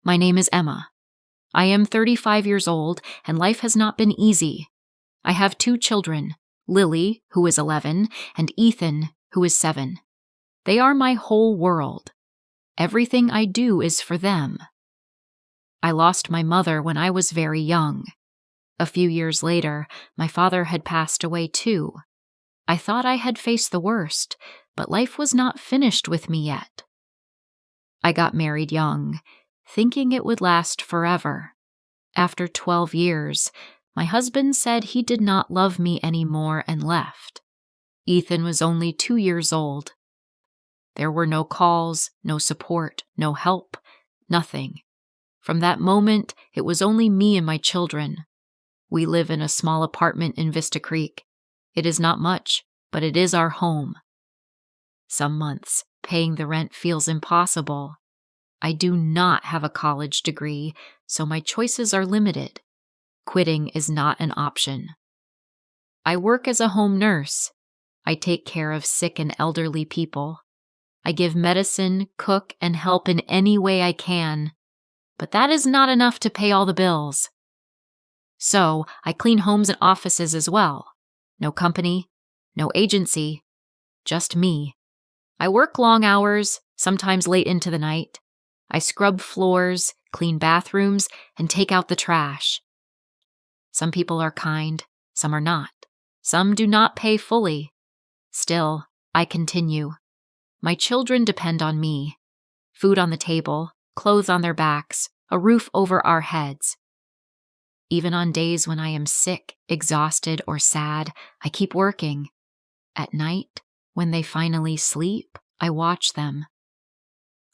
My name is Emma. I am 35 years old, and life has not been easy. I have 2 children, Lily, who is 11, and Ethan, who is 7. They are my whole world. Everything I do is for them. I lost my mother when I was very young. A few years later, my father had passed away too. I thought I had faced the worst, but life was not finished with me yet. I got married young, thinking it would last forever. After 12 years, my husband said he did not love me anymore and left. Ethan was only 2 years old. There were no calls, no support, no help, nothing. From that moment, it was only me and my children. We live in a small apartment in Vista Creek. It is not much, but it is our home. Some months, paying the rent feels impossible. I do not have a college degree, so my choices are limited. Quitting is not an option. I work as a home nurse. I take care of sick and elderly people. I give medicine, cook, and help in any way I can. But that is not enough to pay all the bills. So, I clean homes and offices as well. No company, no agency, just me. I work long hours, sometimes late into the night. I scrub floors, clean bathrooms, and take out the trash. Some people are kind, some are not. Some do not pay fully. Still, I continue. My children depend on me. Food on the table, clothes on their backs, a roof over our heads. Even on days when I am sick, exhausted, or sad, I keep working. At night, when they finally sleep, I watch them.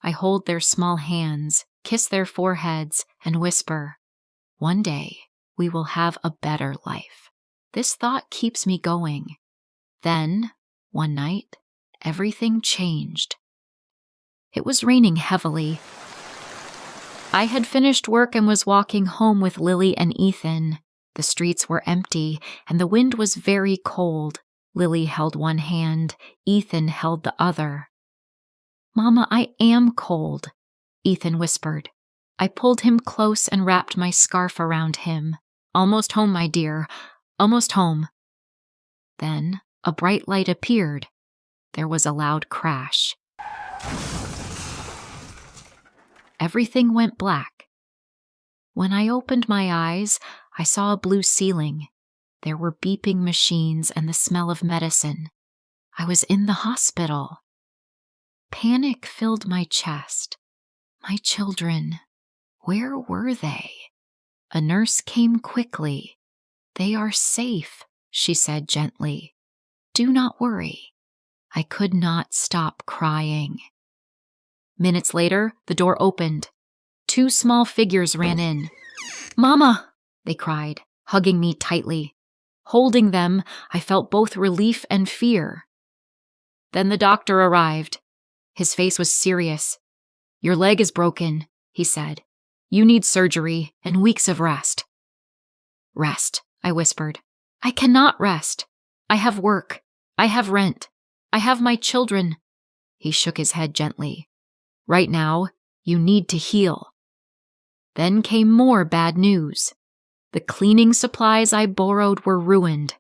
I hold their small hands, kiss their foreheads, and whisper, "One day, we will have a better life." This thought keeps me going. Then, one night, everything changed. It was raining heavily. I had finished work and was walking home with Lily and Ethan. The streets were empty, and the wind was very cold. Lily held one hand, Ethan held the other. "Mama, I am cold," Ethan whispered. I pulled him close and wrapped my scarf around him. "Almost home, my dear, almost home." Then a bright light appeared. There was a loud crash. Everything went black. When I opened my eyes, I saw a blue ceiling. There were beeping machines and the smell of medicine. I was in the hospital. Panic filled my chest. My children, where were they? A nurse came quickly. "They are safe," she said gently. "Do not worry." I could not stop crying. Minutes later, the door opened. 2 small figures ran in. "Mama!" they cried, hugging me tightly. Holding them, I felt both relief and fear. Then the doctor arrived. His face was serious. "Your leg is broken," he said. "You need surgery and weeks of rest." "Rest," I whispered. "I cannot rest. I have work. I have rent. I have my children." He shook his head gently. "Right now, you need to heal." Then came more bad news. The cleaning supplies I borrowed were ruined.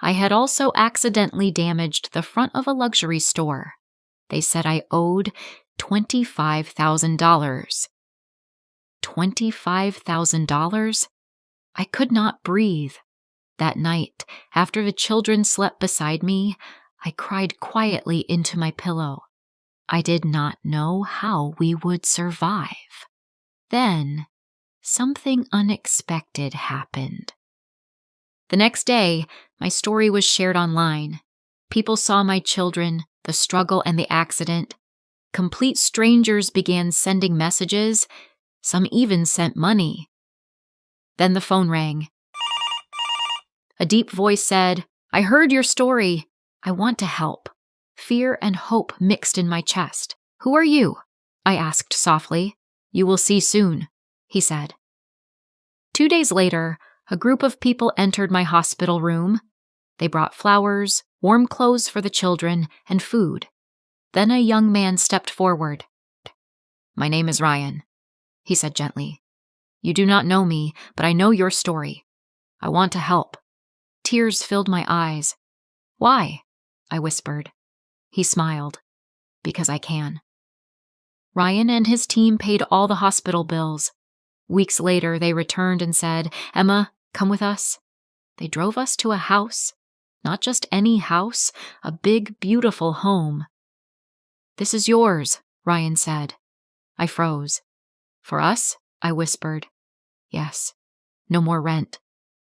I had also accidentally damaged the front of a luxury store. They said I owed $25,000. $25,000? I could not breathe. That night, after the children slept beside me, I cried quietly into my pillow. I did not know how we would survive. Then, something unexpected happened. The next day, my story was shared online. People saw my children, the struggle, and the accident. Complete strangers began sending messages. Some even sent money. Then the phone rang. A deep voice said, "I heard your story. I want to help." Fear and hope mixed in my chest. "Who are you?" I asked softly. "You will see soon," he said. 2 days later, a group of people entered my hospital room. They brought flowers, warm clothes for the children, and food. Then a young man stepped forward. "My name is Ryan." he said gently. You do not know me, but I know your story. I want to help. Tears filled my eyes. Why? I whispered. He smiled. Because I can. Ryan and his team paid all the hospital bills. Weeks later, they returned and said, Emma, come with us. They drove us to a house. Not just any house, a big, beautiful home. This is yours, Ryan said. I froze. For us? I whispered. Yes. No more rent.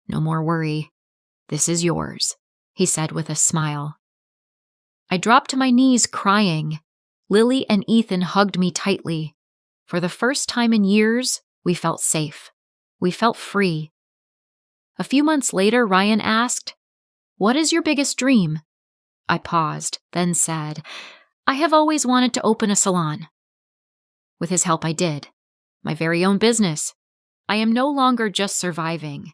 No more worry. This is yours, he said with a smile. I dropped to my knees crying. Lily and Ethan hugged me tightly. For the first time in years, we felt safe. We felt free. A few months later, Ryan asked, What is your biggest dream? I paused, then said, I have always wanted to open a salon. With his help, I did. My very own business. I am no longer just surviving.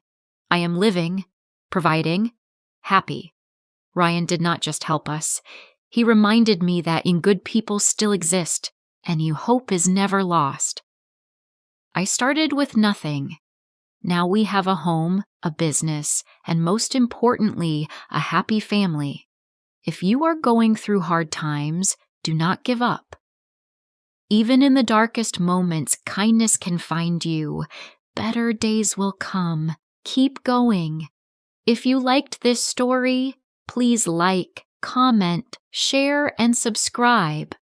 I am living, providing, happy. Ryan did not just help us. He reminded me that good people still exist, and hope is never lost. I started with nothing. Now we have a home, a business, and most importantly, a happy family. If you are going through hard times, do not give up. Even in the darkest moments, kindness can find you. Better days will come. Keep going. If you liked this story, please like, comment, share, and subscribe.